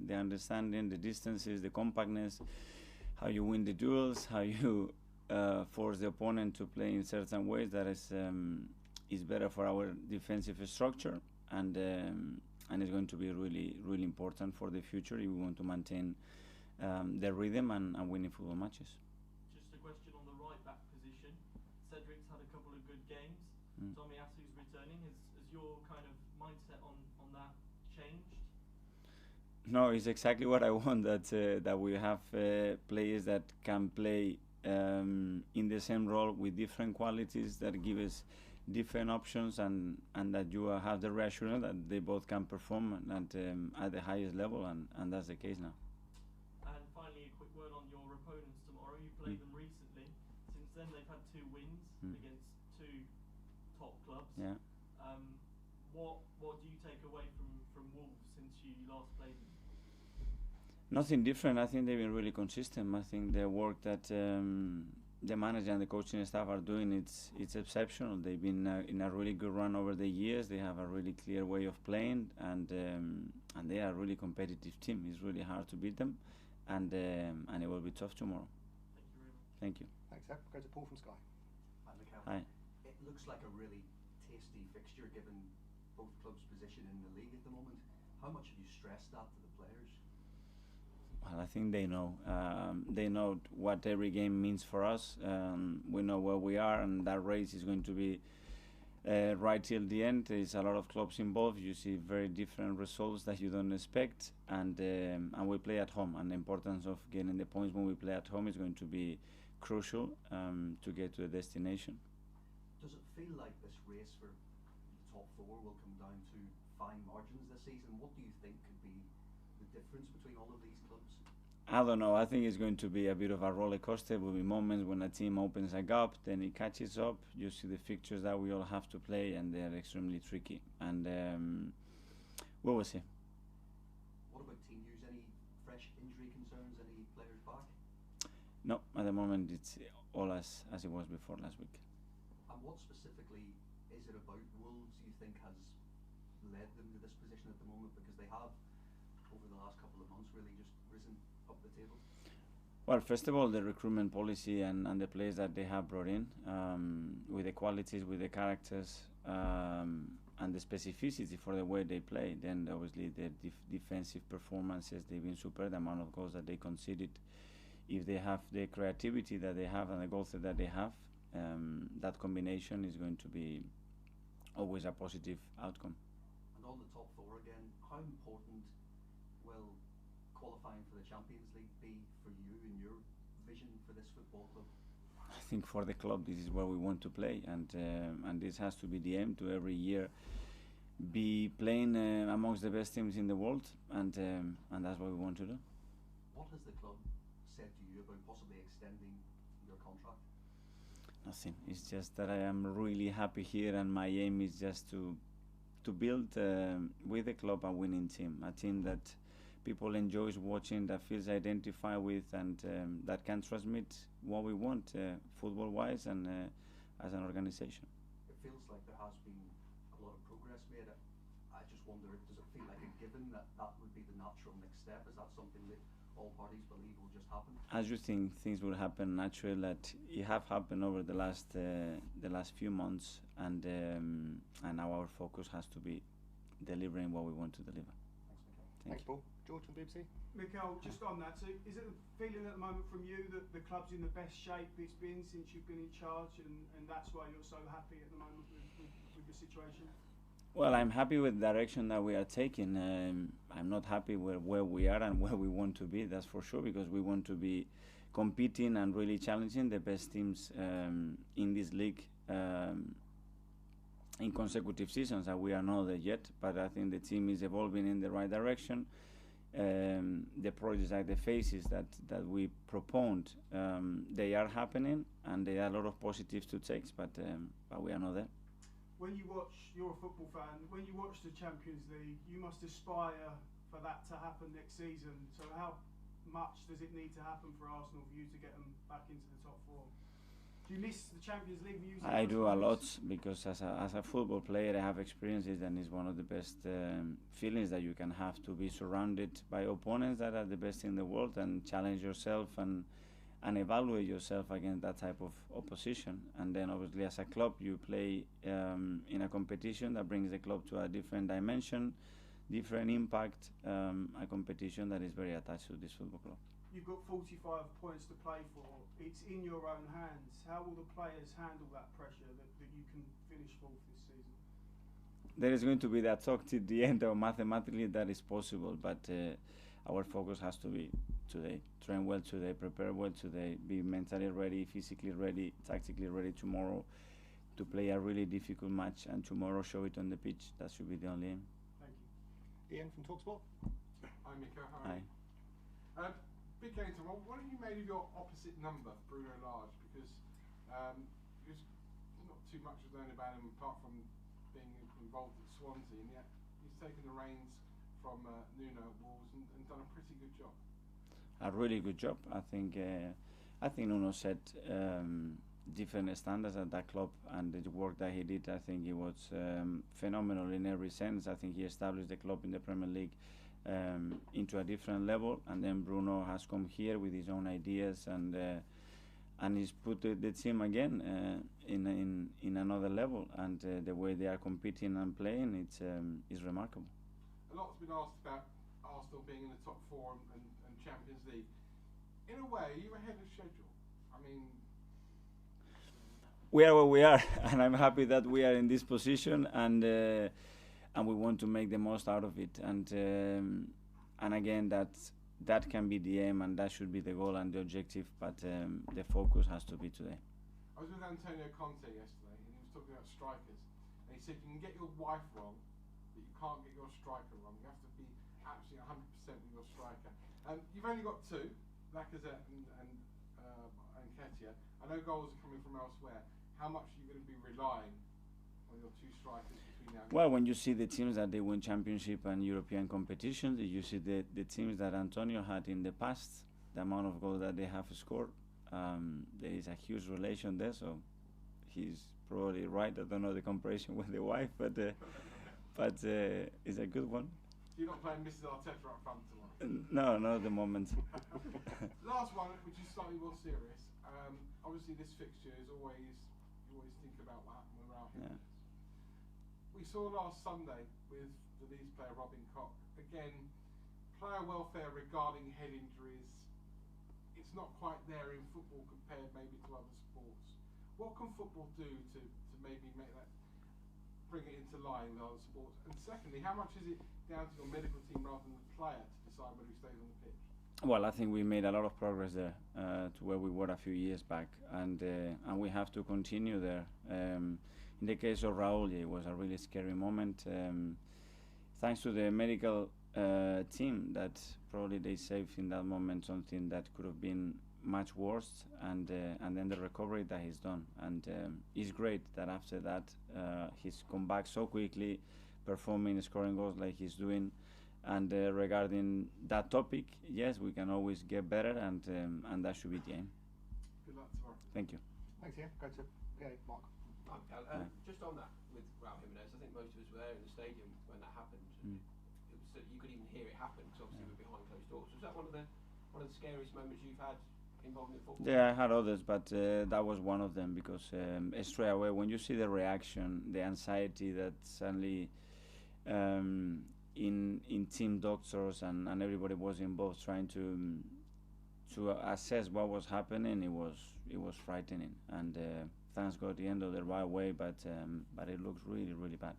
the understanding, the distances, the compactness, how you win the duels, how you force the opponent to play in certain ways that is better for our defensive structure, and it's going to be really, really important for the future if we want to maintain the rhythm and winning football matches. Just a question on the right back position. Cedric's had a couple of good games. Tommy Asu's returning. Has your kind of mindset on that changed? No, it's exactly what I want. That we have players that can play in the same role with different qualities that give us different options, and that you have the reassurance that they both can perform at the highest level, and that's the case now. And finally, a quick word on your opponents tomorrow. You played them recently. Since then, they've had 2 wins against 2 top clubs. Yeah. What do you take away from Wolves since you last played them? Nothing different. I think they've been really consistent. I think the work that the manager and the coaching staff are doing, it's exceptional. They've been in a really good run over the years. They have a really clear way of playing, and they are a really competitive team. It's really hard to beat them, and it will be tough tomorrow. Thank you very much. Thank you. Thanks, Seb. Go to Paul from Sky. Hi, Mikel. Hi. It looks like a really tasty fixture given both clubs' position in the league at the moment. How much have you stressed that to the players? Well, I think they know. They know what every game means for us. We know where we are, and that race is going to be right till the end. There's a lot of clubs involved. You see very different results that you don't expect, and we play at home. And the importance of getting the points when we play at home is going to be crucial to get to the destination. Does it feel like this race for the top 4 will come down to fine margins this season? What do you think could be the difference between all of these clubs? I don't know. I think it's going to be a bit of a roller coaster. There will be moments when a team opens a gap, then it catches up. You see the fixtures that we all have to play, and they're extremely tricky. And we will see. What about team news? Any fresh injury concerns? Any players back? No, at the moment it's all as it was before last week. And what specifically is it about Wolves you think has led them to this position at the moment? Because they have, over the last couple of months, really just risen up the table. Well, first of all, the recruitment policy and the players that they have brought in, with the qualities, with the characters, and the specificity for the way they play. Then obviously the defensive performances, they've been super. The amount of goals that they conceded, if they have the creativity that they have and the goals that they have, that combination is going to be always a positive outcome. And on the top 4 again, how important will qualifying for the Champions League be for you and your vision for this football club? I think for the club, this is where we want to play, and this has to be the aim, to every year be playing amongst the best teams in the world, and that's what we want to do. What has the club said to you about possibly extending your contract? Nothing. It's just that I am really happy here, and my aim is just to build with the club a winning team, a team that people enjoys watching, that feels identified with, and that can transmit what we want football-wise and as an organization. It feels like there has been a lot of progress made. I just wonder, does it feel like a given that would be the natural next step? Is that something that all parties believe will just happen? As you think things will happen naturally, that it have happened over the last few months, and now our focus has to be delivering what we want to deliver. Thanks, Paul. George from BBC. Mikel, just on that, so is it a feeling at the moment from you that the club's in the best shape it's been since you've been in charge, and that's why you're so happy at the moment with the situation? Well, I'm happy with the direction that we are taking. I'm not happy with where we are and where we want to be, that's for sure, because we want to be competing and really challenging the best teams in this league in consecutive seasons, and we are not there yet, but I think the team is evolving in the right direction. The projects like the phases that we proponed, they are happening, and there are a lot of positives to take, but we are not there. When you watch, you're a football fan, when you watch the Champions League, you must aspire for that to happen next season. So how much does it need to happen for Arsenal for you to get them back into the top 4? Do you miss the Champions League music? I do a lot because as a football player I have experiences, and it's one of the best feelings that you can have, to be surrounded by opponents that are the best in the world and challenge yourself and evaluate yourself against that type of opposition. And then obviously as a club you play in a competition that brings the club to a different dimension, different impact, a competition that is very attached to this football club. You've got 45 points to play for. It's in your own hands. How will the players handle that pressure that you can finish fourth this season? There is going to be that talk till the end, or mathematically that is possible, but our focus has to be today. Train well today, prepare well today, be mentally ready, physically ready, tactically ready tomorrow to play a really difficult match, and tomorrow show it on the pitch. That should be the only aim. Thank you. Ian from TalkSport. Hi, Mikel. How are you? Big game tomorrow. What have you made of your opposite number, Bruno Lage? Because there's not too much was known about him apart from being involved at Swansea, and yet he's taken the reins from Nuno at Wolves and done a pretty good job. A really good job. I think Nuno set different standards at that club, and the work that he did, I think it was phenomenal in every sense. I think he established the club in the Premier League into a different level, and then Bruno has come here with his own ideas, and he's put the team again in another level, and the way they are competing and playing, it's remarkable. A lot's been asked about Arsenal being in the top four and Champions League. In a way, are you ahead of schedule? I mean, we are where we are, and I'm happy that we are in this position, and we want to make the most out of it. And again, that can be the aim, and that should be the goal and the objective. But the focus has to be today. I was with Antonio Conte yesterday, and he was talking about strikers. And he said you can get your wife wrong, but you can't get your striker wrong. You have to be absolutely 100% with your striker. You've only got two, Lacazette and Nketiah. I know goals are coming from elsewhere. How much are you going to be relying on your two strikers between now and Well, when you see the teams that they win championship and European competitions, you see the teams that Antonio had in the past, the amount of goals that they have scored, there is a huge relation there. So he's probably right. I don't know the comparison with the wife, but it's a good one. You're not playing Mrs. Arteta up front tomorrow? No, not at the moment. Last one, which is slightly more serious. Obviously, this fixture is you always think about that when we're out here. Yeah. We saw last Sunday with the Leeds player Robin Koch. Again, player welfare regarding head injuries, it's not quite there in football compared maybe to other sports. What can football do to maybe make that, bring it into line with other sports? And secondly, how much is it down to your medical team rather than the player to decide whether he stays on the pitch? Well, I think we made a lot of progress there to where we were a few years back, and we have to continue there. In the case of Raúl, it was a really scary moment. Thanks to the medical team, that probably they saved in that moment something that could have been much worse, and then the recovery that he's done. And it's great that after that he's come back so quickly, performing, scoring goals like he's doing. And regarding that topic, yes, we can always get better, and that should be the aim. Good luck tomorrow. Thank you. Thanks, Ian. Go to Mark. Just on that with Raúl Jimenez, I think most of us were there in the stadium when that happened. It was you could even hear it happen because obviously we're behind closed doors. Was that one of the scariest moments you've had involved in football? Yeah, I had others, but that was one of them, because straight away when you see the reaction, the anxiety that suddenly in team doctors and everybody was involved trying to assess what was happening, it was frightening, and thanks God he ended the right way, but it looks really, really bad.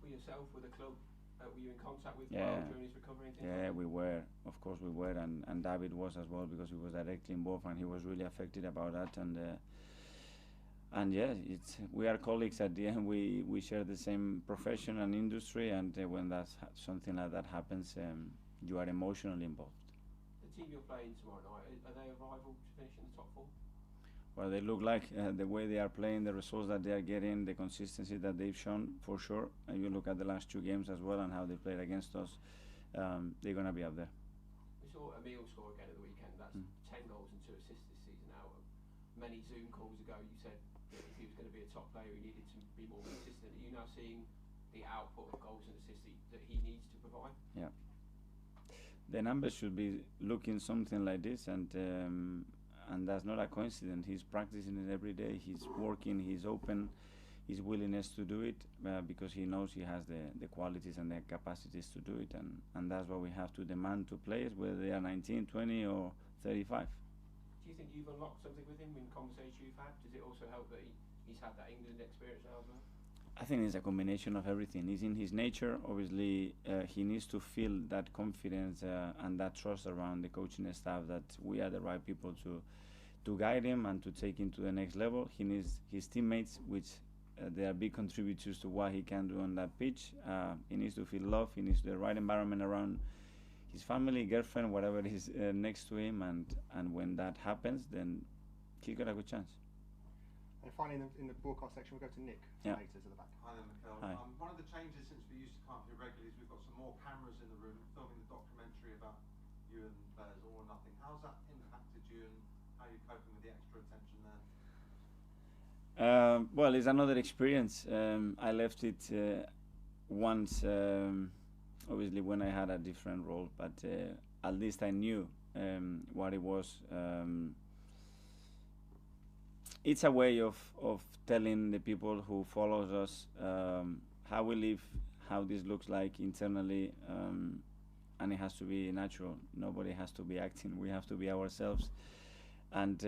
For yourself, with the club, were you in contact with Yeah. Raúl during his recovery and things like Yeah, that? we were, of course we were, and David was as well, because he was directly involved and he was really affected about that, and yeah, we are colleagues at the end. We share the same profession and industry, and when something like that happens, you are emotionally involved. The team you're playing tomorrow night, are they a rival to finish in the top four? Well, they look like the way they are playing, the results that they are getting, the consistency that they've shown, for sure. And you look at the last two games as well and how they played against us, they're going to be up there. We saw Emil score again at the weekend. That's 10 goals and 2 assists this season out of many Zoom calls ago. You said that if he was going to be a top player, he needed to be more consistent. Are you now seeing the output of goals and assists that he needs to provide? Yeah. The numbers should be looking something like this, and that's not a coincidence. He's practicing it every day. He's working. He's open. His willingness to do it because he knows he has the qualities and the capacities to do it, and that's what we have to demand to players, whether they are 19, 20, or 35. Do you think you've unlocked something with him in conversations you've had? Does it also help that he's had that England experience now as well? I think it's a combination of everything. It's in his nature. Obviously, he needs to feel that confidence and that trust around the coaching staff that we are the right people to guide him and to take him to the next level. He needs his teammates, which they are big contributors to what he can do on that pitch. He needs to feel love. He needs the right environment around his family, girlfriend, whatever is next to him. And when that happens, then he's got a good chance. And finally, in the broadcast section, we'll go to Nick Tomatoes at the back. Hi there, Mikel. Hi. One of the changes since we used to come up here regularly is we've got some more cameras in the room filming the documentary about you and players, All or Nothing. How's that impacted you, and how are you coping with the extra attention there? Well, it's another experience. I left it once, obviously, when I had a different role, but at least I knew what it was. It's a way of telling the people who follows us how we live, how this looks like internally, and it has to be natural. Nobody has to be acting. We have to be ourselves, and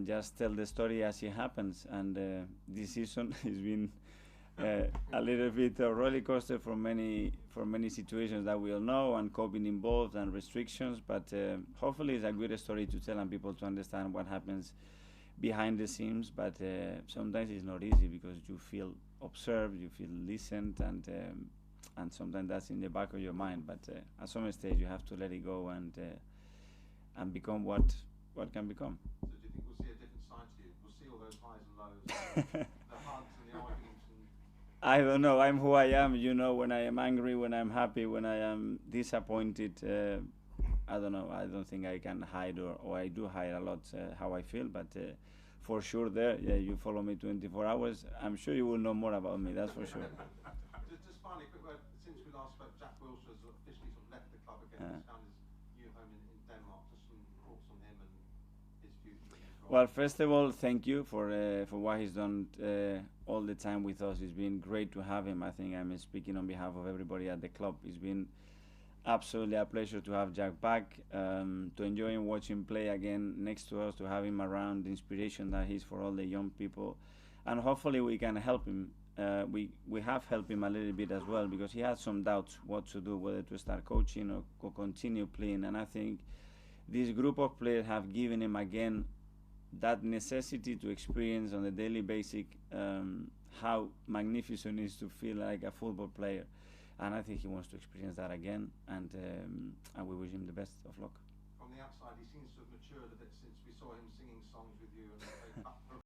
just tell the story as it happens. And this season has been a little bit a roller coaster for many situations that we all know, and COVID involved and restrictions. But hopefully, it's a good story to tell and people to understand what happens behind the scenes. But sometimes it's not easy because you feel observed, you feel listened, and sometimes that's in the back of your mind. But at some stage, you have to let it go and become what can become. So do you think we'll see a different side to you? We'll see all those highs and lows, the hugs and the arguments. I don't know. I'm who I am. You know, when I am angry, when I'm happy, when I am disappointed. I don't know. I don't think I can hide, or I do hide a lot how I feel. But for sure, you follow me 24 hours. I'm sure you will know more about me. That's for sure. Just finally, a quick word. Since we last spoke, Jack Wilshere has officially sort of left the club again. He's found his new home in Denmark. Just some thoughts on him and his future. Well, first of all, thank you for what he's done all the time with us. It's been great to have him. I think I'm speaking on behalf of everybody at the club. It's been absolutely a pleasure to have Jack back, to enjoy him, watch him play again next to us, to have him around, the inspiration that he's for all the young people. And hopefully we can help him. We have helped him a little bit as well, because he had some doubts what to do, whether to start coaching or continue playing. And I think this group of players have given him again that necessity to experience on a daily basis how magnificent it is to feel like a football player. And I think he wants to experience that again, and we wish him the best of luck. From the outside, he seems to have matured a bit since we saw him singing songs with you and